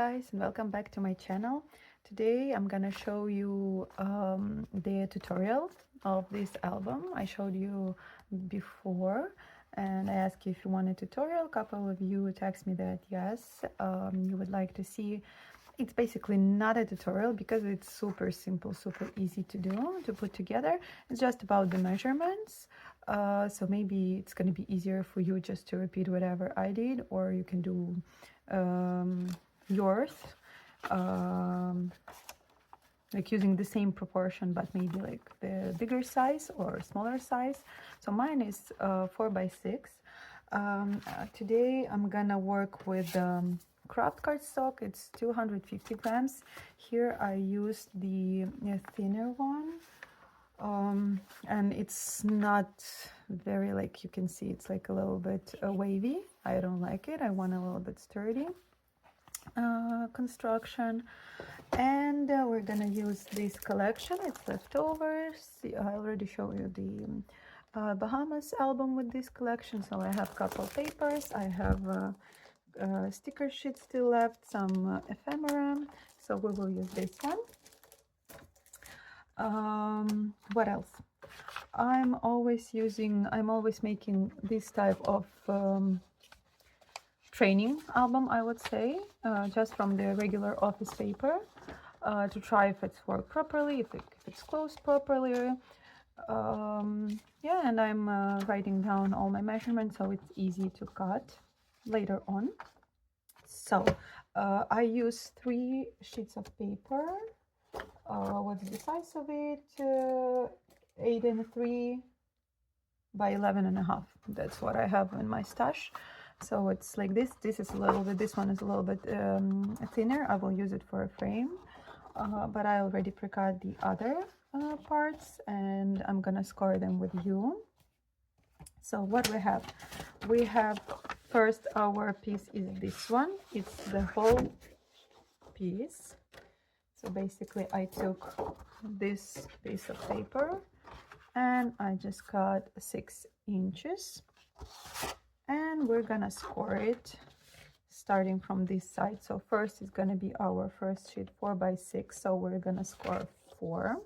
guys, and welcome back to my channel. Today I'm gonna show you the tutorial of this album. I showed you before and I asked you if you want a tutorial. A couple of you text me that yes, you would like to see. It's basically not a tutorial because it's super simple, super easy to do, to put together. It's just about the measurements. So maybe it's going to be easier for you just to repeat whatever I did, or you can do yours, like using the same proportion but maybe like the bigger size or smaller size. So mine is 4x6. Today I'm gonna work with craft cardstock. It's 250 grams. Here I used the thinner one, and it's not very, like you can see, it's like a little bit wavy. I don't like it. I want a little bit sturdy construction. And we're gonna use this collection. It's leftovers. See, I already showed you the Bahamas album with this collection. So I have a couple papers. I have sticker sheets still left, some ephemera. So we will use this one. What else? I'm always making this type of training album, I would say, just from the regular office paper, to try if it's worked properly, if it's closed properly. Yeah, and I'm writing down all my measurements so it's easy to cut later on. So I use 3 sheets of paper. What's the size of it? 8 3 by 11.5. That's what I have in my stash. So it's like this. This is a little bit, this one is a little bit thinner. I will use it for a frame, but I already pre-cut the other parts and I'm gonna score them with you. So what we have first, our piece is this one. It's the whole piece. So basically I took this piece of paper and I just cut 6 inches. And we're gonna score it starting from this side. So first is gonna be our first sheet, 4x6. So we're gonna score 4.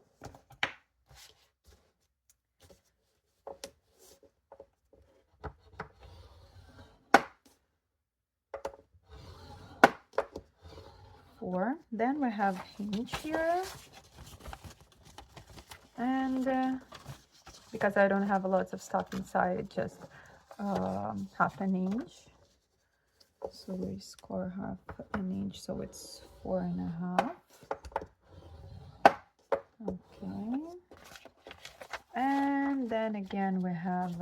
Then we have hinge here, and because I don't have lots of stuff inside, just half an inch. So we score half an inch, so it's 4.5. Okay, and then again we have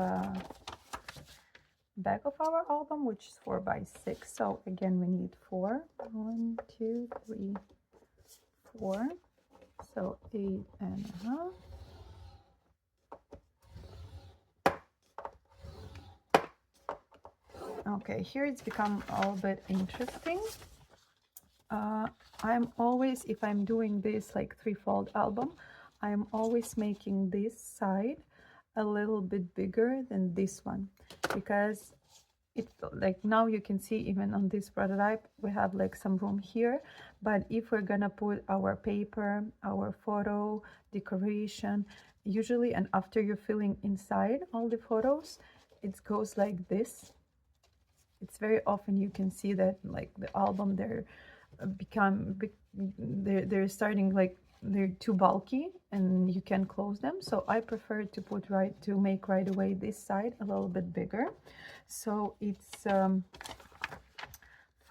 back of our album, which is 4x6. So again we need 4. 1 2 3 4. So 8.5. Okay, here it's become a little bit interesting. I'm always, if I'm doing this like threefold album, I'm always making this side a little bit bigger than this one, because it's like, now you can see even on this prototype we have like some room here, but if we're gonna put our paper, our photo decoration, usually, and after you're filling inside all the photos, it goes like this. It's very often you can see that like the album, they're starting like they're too bulky and you can close them. So I prefer to make right away this side a little bit bigger. So it's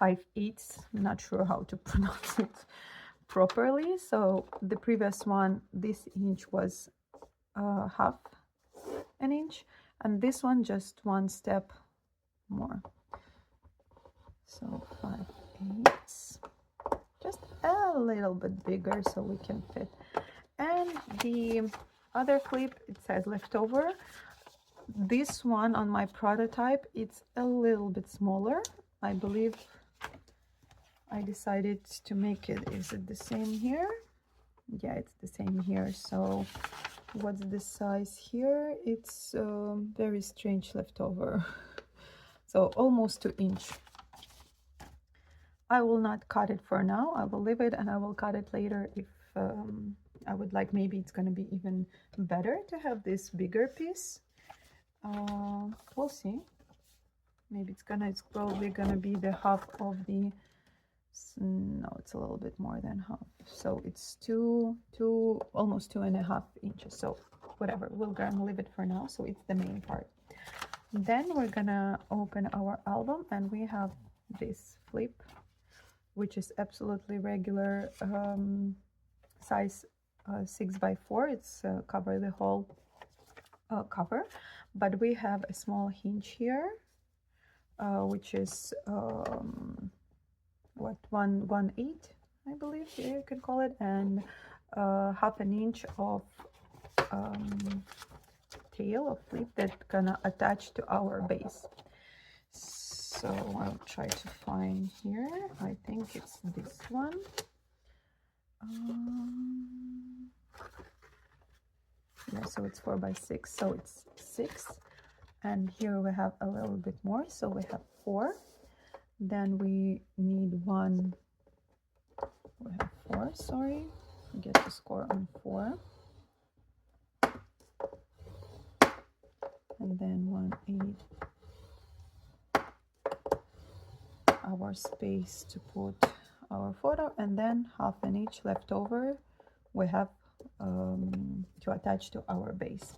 5/8. I'm not sure how to pronounce it properly. So the previous one, this inch was half an inch, and this one just 1 step more. So 5/8, just a little bit bigger so we can fit. And the other clip, it says leftover. This one on my prototype, it's a little bit smaller. I believe I decided to make it, is it the same here? Yeah, it's the same here. So what's the size here? It's very strange leftover. So almost 2 inch. I will not cut it for now. I will leave it and I will cut it later if I would like. Maybe it's going to be even better to have this bigger piece. We'll see. Maybe it's probably gonna be the half of the, no, it's a little bit more than half. So it's almost 2.5 inches. So whatever, we're gonna leave it for now. So it's the main part. Then we're gonna open our album and we have this flip, which is absolutely regular size 6x4. It's cover the whole cover, but we have a small hinge here, which is what, 1/8, I believe you can call it, and 1/2 inch of tail of flip that gonna attach to our base. So I'll try to find here. I think it's this one. Yeah, so it's 4x6, so it's 6, and here we have a little bit more, so we have 4. Then we need one. We have 4. Sorry, forget to score on 4. And then 1/8 our space to put our photo, and then 1/2 inch left over we have to attach to our base.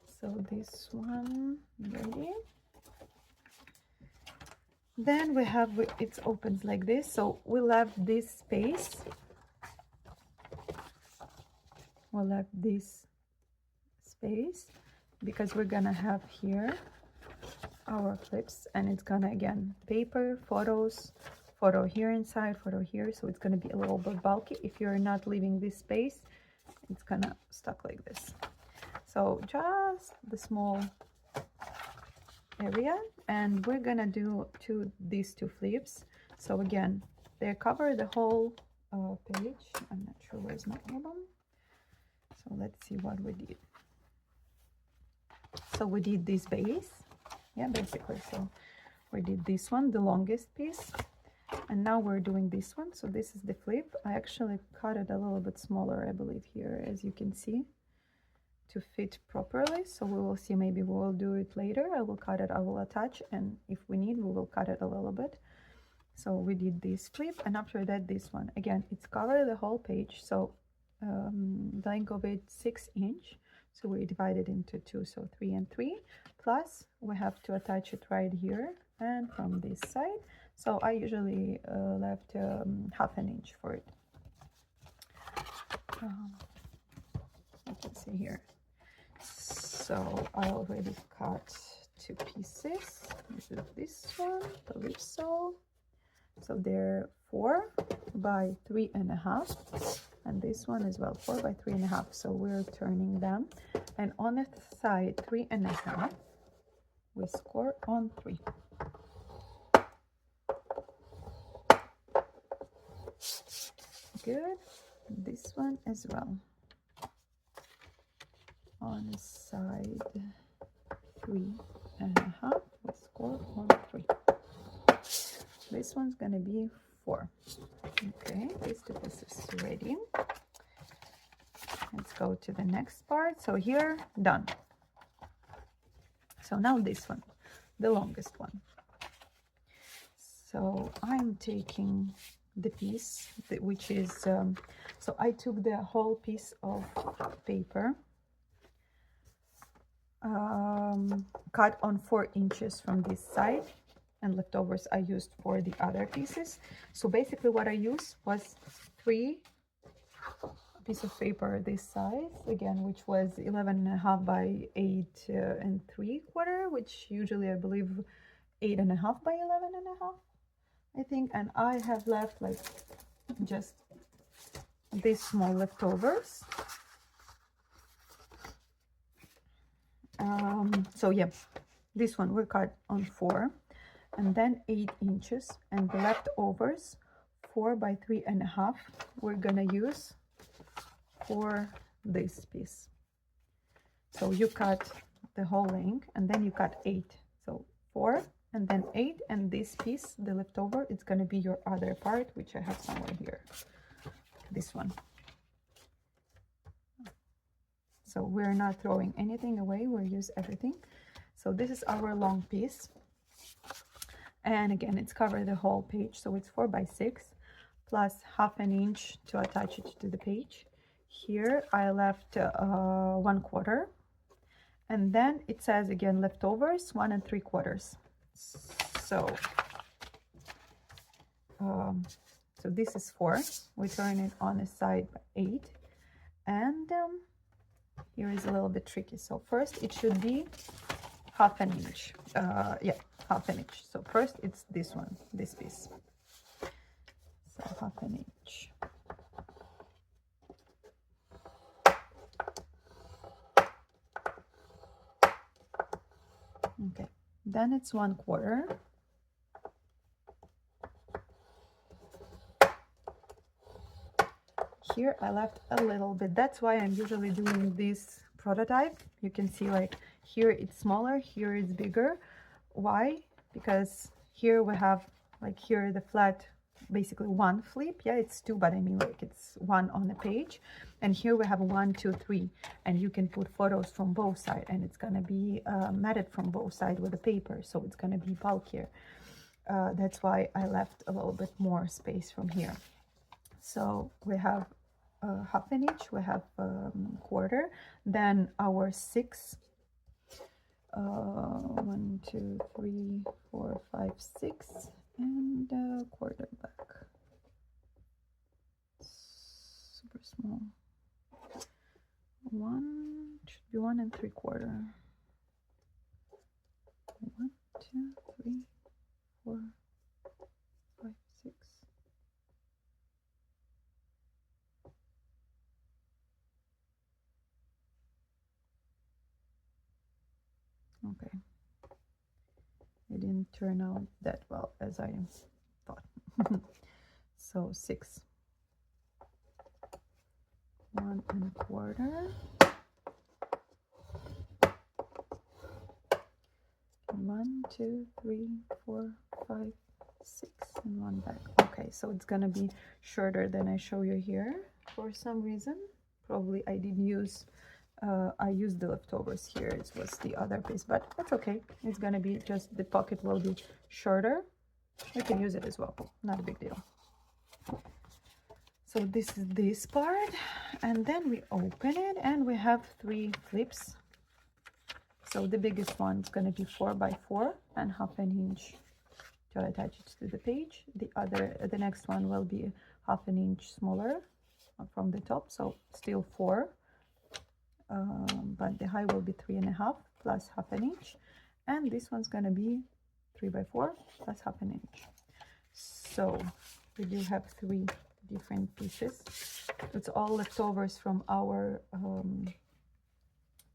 So this one ready. Then we have, it opens like this, so we left this space, because we're gonna have here our flips, and it's gonna, again, paper, photo here inside, photo here, so it's gonna be a little bit bulky. If you're not leaving this space, it's gonna stuck like this. So just the small area, and we're gonna do these two flips. So again, they cover the whole page. I'm not sure where's my album, so let's see what we did. So we did this base, yeah, basically. So we did this one, the longest piece, and now we're doing this one. So this is the flip. I actually cut it a little bit smaller, I believe, here, as you can see, to fit properly. So we will see, maybe we will do it later. I will cut it, I will attach, and if we need, we will cut it a little bit. So we did this flip, and after that this one. Again, it's covered the whole page, so the length of it 6 inch, so we divide it into 2, so 3 and 3, plus we have to attach it right here and from this side. So I usually left 1/2 inch for it. You can see here. So I already cut 2 pieces. This is this one, I believe so. So they're 4 by 3.5, and this one as well, 4 by 3.5. So we're turning them, and on the side 3.5, we score on 3. Good. This one as well. On the side 3.5, we score on 3. This one's gonna be 4. Okay, these 2 pieces ready. Let's go to the next part. So here, done. So now this one, the longest one. So I'm taking the piece which is so I took the whole piece of paper, cut on 4 inches from this side, and leftovers I used for the other pieces. So basically what I used was 3 pieces of paper this size, again, which was 11.5 by 8 and 3/4, which usually I believe 8.5 by 11.5, I think. And I have left like just these small leftovers. So yeah, this one we cut on 4, and then 8 inches, and the leftovers 4 by 3.5 we're gonna use for this piece. So you cut the whole length, and then you cut 8, so 4 and then 8, and this piece, the leftover, it's going to be your other part, which I have somewhere here, this one. So we're not throwing anything away, we'll use everything. So this is our long piece, and again it's covered the whole page, so it's 4 by 6 plus 1/2 inch to attach it to the page. Here I left 1/4, and then it says again leftovers 1 3/4. So so this is 4, we turn it on the side by 8, and here is a little bit tricky. So first it should be 1/2 inch, yeah, 1/2 inch. So first it's this one, this piece, so 1/2 inch. Okay, then it's 1/4. Here I left a little bit, that's why I'm usually doing this prototype. You can see like here it's smaller, here it's bigger. Why? Because here we have like here the flat, basically 1 flip, yeah, it's 2, but I mean like it's 1 on the page, and here we have 1 2 3, and you can put photos from both sides, and it's gonna be matted from both sides with the paper, so it's gonna be bulkier. That's why I left a little bit more space from here. So we have 1/2 inch, we have 1/4, then our 6, 1 2 3 4 5 6, and 1/4 back, super small, 1 should be 1 3/4, 1 2 3 4 5 6. Okay, it didn't turn out that well as I thought. So 6, 1 1/4, 1 2 3 4 5 6, and 1 back. Okay, so it's gonna be shorter than I show you here for some reason. Probably I didn't use I used the leftovers here. It was the other piece, but that's okay. It's gonna be just the pocket will be shorter. You can use it as well, not a big deal. So this is this part, and then we open it and we have 3 flips. So the biggest one is going to be 4 by 4 and 1/2 inch to attach it to the page. The next one will be 1/2 inch smaller from the top, so still 4, but the height will be 3.5 plus 1/2 inch, and this one's going to be 3 by 4 plus 1/2 inch. So we do have 3 different pieces. It's all leftovers from our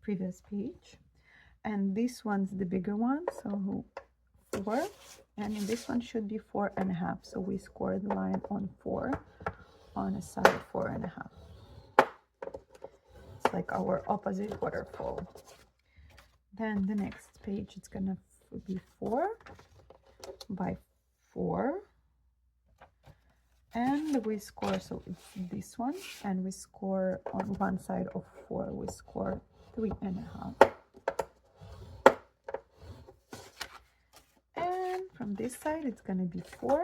previous page, and this one's the bigger one, so 4, and in this one should be 4.5, so we score the line on 4, on a side 4.5. It's like our opposite waterfall. Then the next page, it's gonna be 4 by 4, and we score, so it's this one, and we score on one side of 4, we score 3.5. And from this side it's going to be 4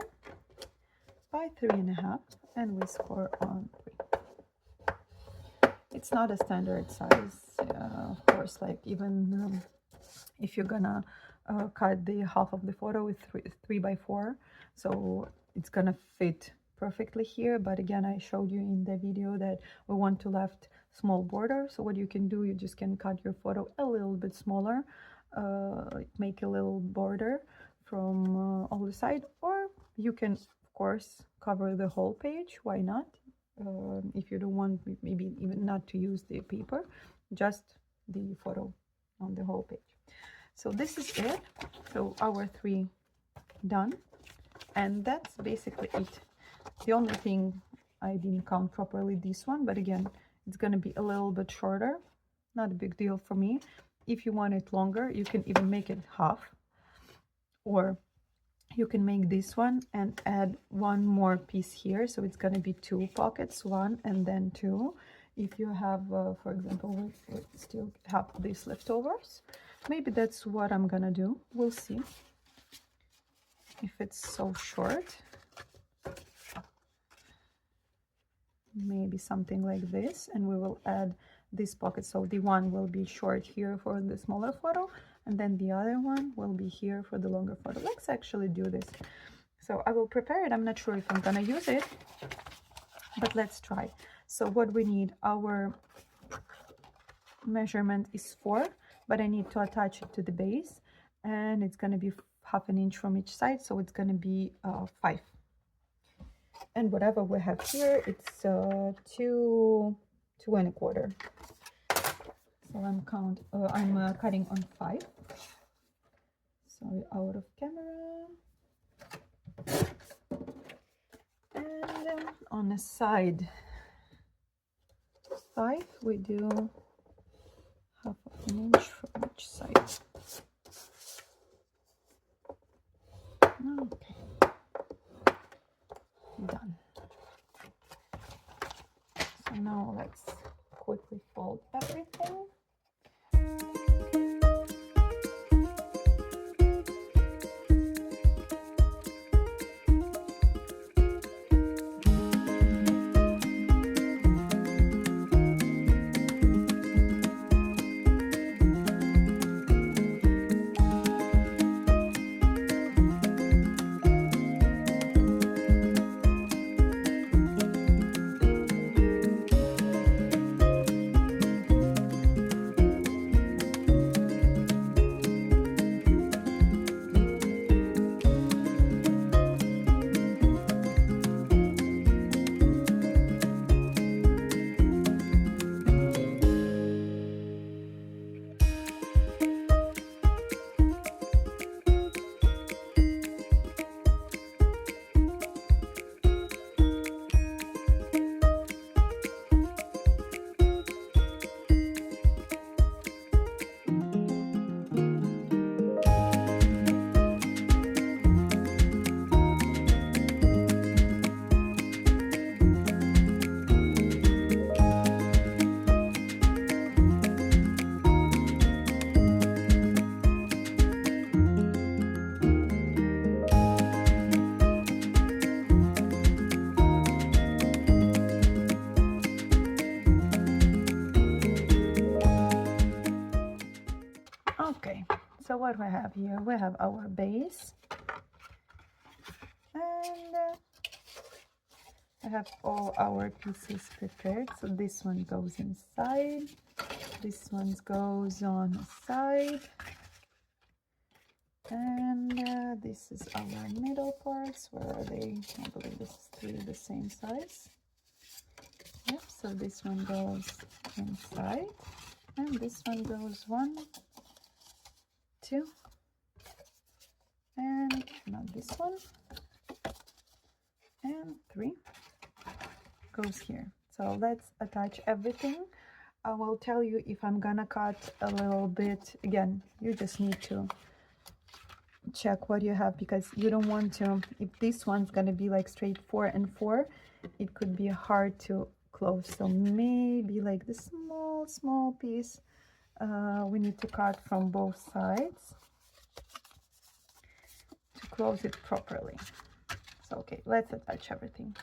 by 3.5, and we score on 3. It's not a standard size, of course, like even if you're gonna cut the half of the photo with 3 by 4, so it's gonna fit perfectly here. But again, I showed you in the video that we want to left small border, so what you can do, you just can cut your photo a little bit smaller, make a little border from all the side, or you can of course cover the whole page. Why not? If you don't want, maybe even not to use the paper, just the photo on the whole page. So this is it. So our 3 done, and that's basically it. The only thing I didn't count properly this one, but again, it's going to be a little bit shorter, not a big deal for me. If you want it longer, you can even make it half, Or you can make this one and add one more piece here, so it's going to be 2 pockets, 1 and then 2. If you have, for example, we still have these leftovers, maybe that's what I'm gonna do. We'll see if it's so short. Maybe something like this, and we will add this pocket, so the one will be short here for the smaller photo, and then the other one will be here for the longer photo. Let's actually do this. So I will prepare it. I'm not sure if I'm gonna use it, but let's try. So what we need, our measurement is 4, but I need to attach it to the base, and it's going to be ½ an inch from each side, so it's going to be 5. And whatever we have here, it's 2 2¼ so I'm cutting on 5. Sorry, out of camera. And on the side 5 we do ½ an inch from each side. Okay, done. So now let's quickly fold everything. Okay, so what we have here, we have our base, and I have all our pieces prepared. So this one goes inside, this one goes on the side, and this is our middle parts. Where are they? I believe this is 3 the same size. Yep, so this one goes inside, and this one goes 1, 2, and not this one, and 3 goes here. So let's attach everything. I will tell you if I'm gonna cut a little bit. Again, you just need to check what you have, because you don't want to, if this one's gonna be like straight 4 and 4, it could be hard to close. So maybe like this small piece we need to cut from both sides to close it properly. So okay, let's attach everything.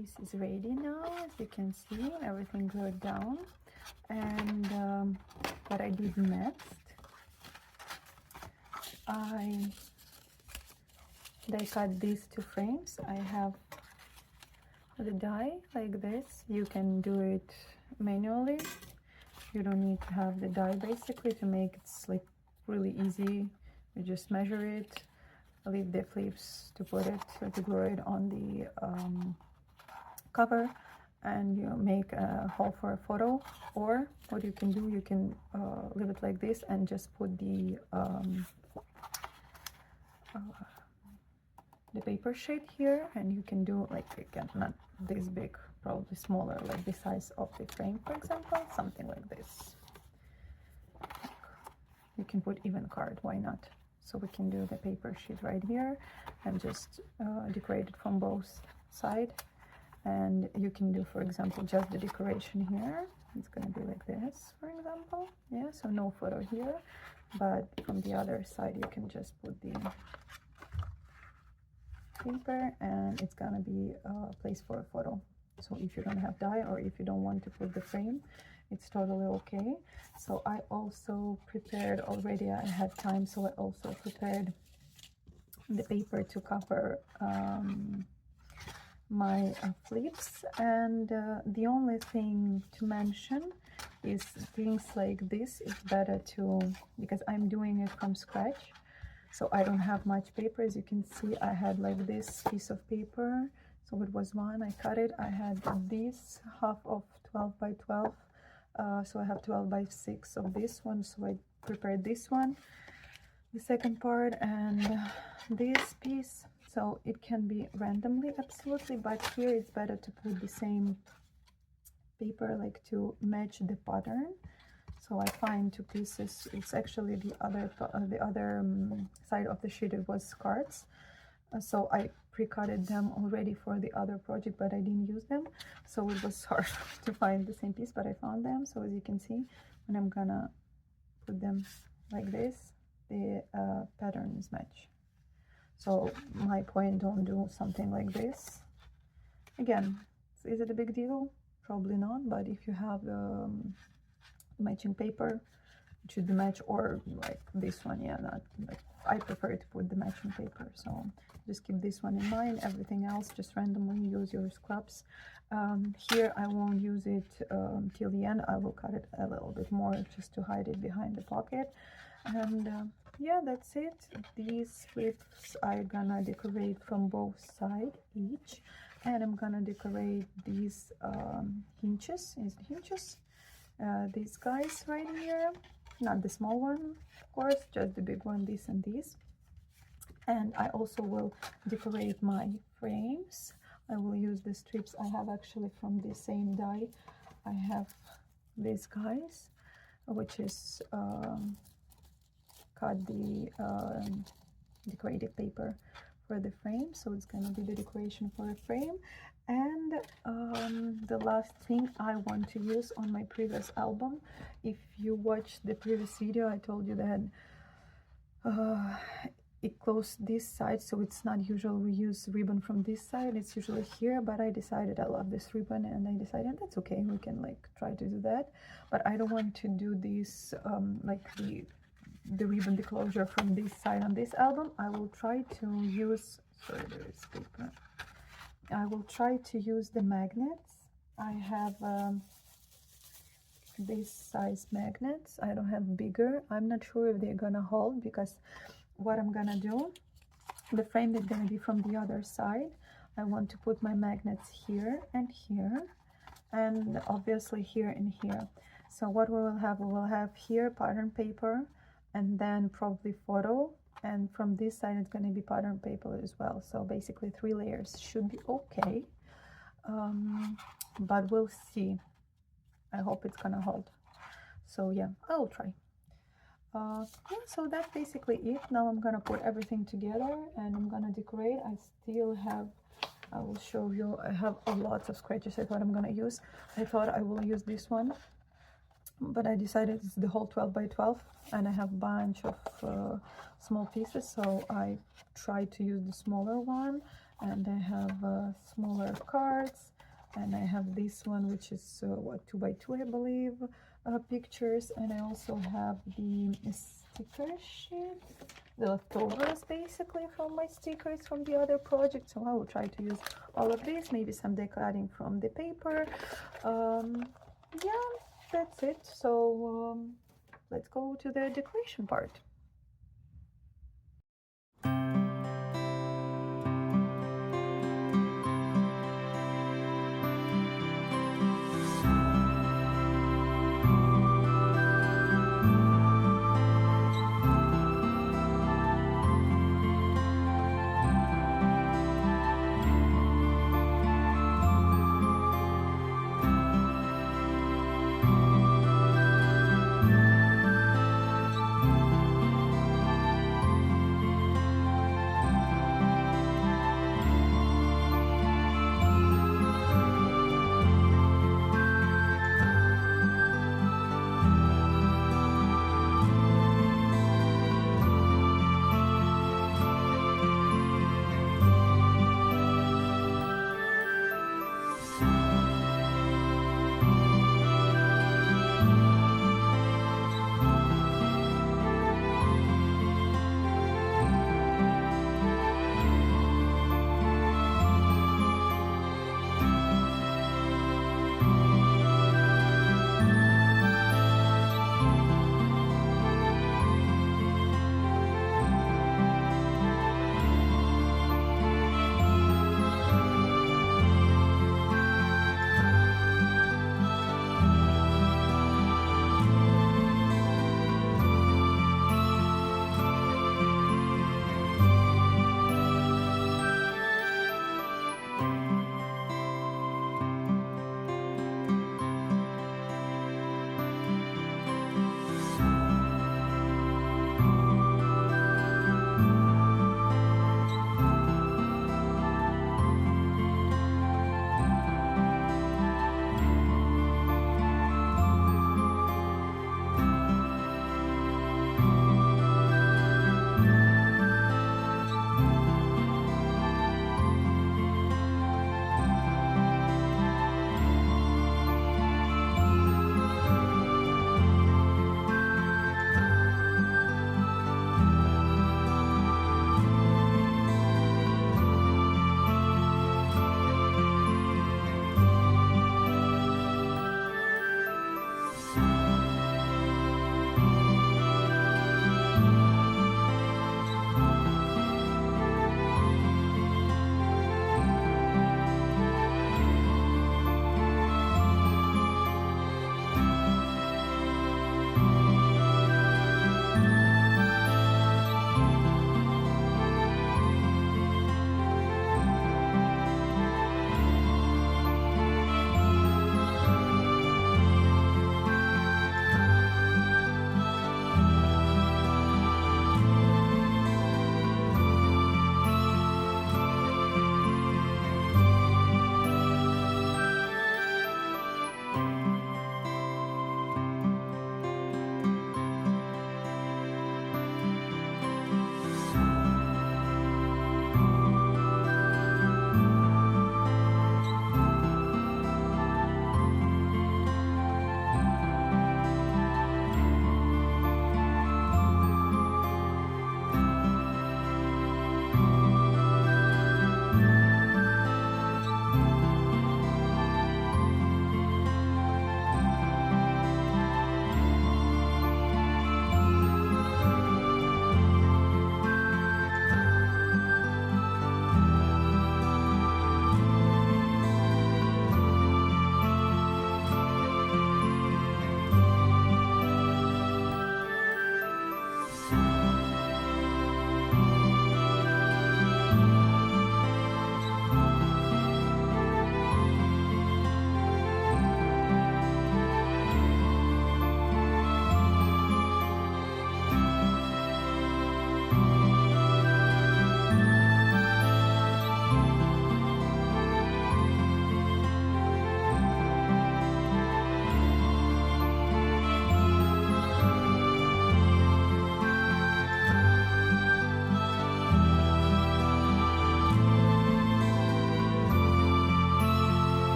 piece is ready now. As you can see, everything glued down. And what I did next, I cut these two frames. I have the die like this. You can do it manually. You don't need to have the die basically to make it like really easy. You just measure it, leave the flips to put it, to glue it on the cover, and you make a hole for a photo. Or what you can do, you can leave it like this and just put the paper sheet here, and you can do like, again, not this big, probably smaller, like the size of the frame, for example, something like this. You can put even card, why not? So we can do the paper sheet right here and just decorate it from both sides. And you can do, for example, just the decoration here. It's gonna be like this, for example. Yeah, so no photo here, but from the other side you can just put the paper and it's gonna be a place for a photo. So if you don't have die, or if you don't want to put the frame, it's totally okay. So I also prepared already, I had time, so I also prepared the paper to cover my flips. And the only thing to mention is things like this, it's better to, because I'm doing it from scratch, so I don't have much paper. As you can see, I had like this piece of paper, so it was one, I cut it. I had this half of 12 by 12, so I have 12 by 6 of this one, so I prepared this one, the second part, and this piece. So it can be randomly, absolutely, but here it's better to put the same paper, like to match the pattern. So I find two pieces. It's actually the other side of the sheet, it was cards. So I pre-cutted them already for the other project, but I didn't use them. So it was hard to find the same piece, but I found them. So as you can see, when I'm gonna put them like this, the patterns match. So my point, don't do something like this. Again, is it a big deal? Probably not, but if you have matching paper, it should be matched, or like this one, yeah, not like, I prefer to put the matching paper. So just keep this one in mind. Everything else, just randomly use your scraps. Here I won't use it till the end. I will cut it a little bit more just to hide it behind the pocket. And yeah, that's it. These flips I'm gonna decorate from both sides each, and I'm gonna decorate these hinges. These guys right here, not the small one, of course, just the big one, this and this. And I also will decorate my frames. I will use the strips I have actually from the same die. I have these guys, which is cut the decorative paper for the frame, so it's gonna be the decoration for a frame. And the last thing I want to use on my previous album, if you watched the previous video, I told you that it closed this side, so it's not usual we use ribbon from this side, it's usually here, but I decided I love this ribbon, and I decided that's okay, we can like try to do that. But I don't want to do this like the ribbon, the closure from this side on this album. I will try to use, sorry, there is paper. I will try to use the magnets. I have this size magnets. I don't have bigger. I'm not sure if they're gonna hold, because what I'm gonna do, the frame is gonna be from the other side. I want to put my magnets here and here, and obviously here and here. So what we will have here pattern paper, and then probably photo, and from this side it's going to be pattern paper as well. So basically 3 layers should be okay, but we'll see. I hope it's gonna hold. So yeah, I'll try. Yeah, so that's basically it. Now I'm gonna put everything together and I'm gonna decorate. I still have, I will show you, I have a lot of scratches. I thought I'm gonna use, I thought I will use this one, but I decided it's the whole 12 by 12, and I have a bunch of small pieces, so I tried to use the smaller one. and I have smaller cards, and I have this one, which is what, 2 by 2, I believe, pictures, and I also have the sticker sheet, the leftovers basically from my stickers from the other project. So I will try to use all of these, maybe some decluttering from the paper. Yeah, that's it. So let's go to the decoration part.